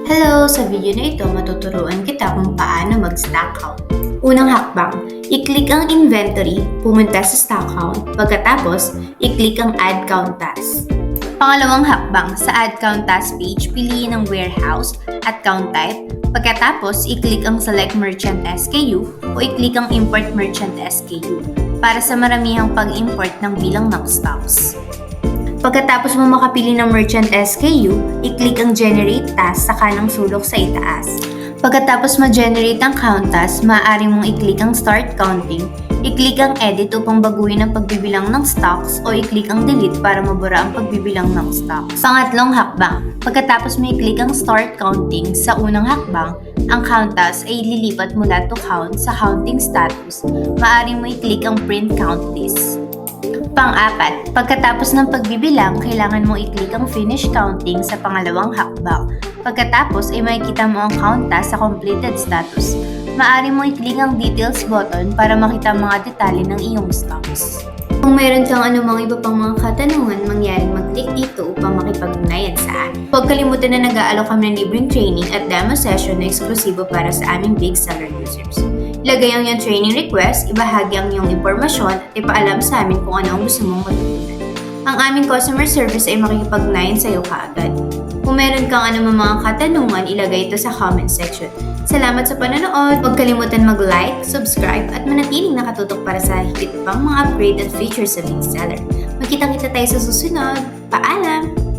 Hello! Sa video na ito, matuturuan kita kung paano mag-stock count. Unang hakbang, i-click ang inventory, pumunta sa stock count, pagkatapos, i-click ang add count task. Pangalawang hakbang, sa add count task page, piliin ang warehouse at count type, pagkatapos, i-click ang select merchant SKU o i-click ang import merchant SKU para sa maramihang pag-import ng bilang ng stocks. Pagkatapos mo makapili ng merchant SKU, i-click ang generate task sa kanang sulok sa itaas. Pagkatapos ma-generate ang count task, maaari mong i-click ang start counting, i-click ang edit upang baguhin ang pagbibilang ng stocks o i-click ang delete para mabura ang pagbibilang ng stocks. Pangatlong hakbang, pagkatapos mo i-click ang start counting sa unang hakbang, ang count task ay lilipat mula to count sa counting status. Maaari mo i-click ang print count list. Pang-apat, pagkatapos ng pagbibilang, kailangan mong i-click ang finish counting sa pangalawang hakbang. Pagkatapos ay makikita mo ang count task sa completed status. Maaari mo i-click ang details button para makita mga detalye ng iyong stocks. Kung mayroon kang anumang iba pang mga katanungan, mangyaring mag-click dito upang makipag-ugnayan sa akin. Huwag kalimutan na nag-aalok kami ng libreng training at demo session na eksklusibo para sa aming big seller users. Ilagay ang iyong training request, ibahagi ang iyong impormasyon at ipaalam sa amin kung ano ang gusto mong matutunan. Ang aming customer service ay makikipag-ugnayan sa iyo kaagad. Kung meron kang anumang mga katanungan, ilagay ito sa comment section. Salamat sa panonood! Huwag kalimutan mag-like, subscribe at manatiling nakatutok para sa higit pang mga upgrade at features sa Big Seller. Magkita-kita tayo sa susunod. Paalam!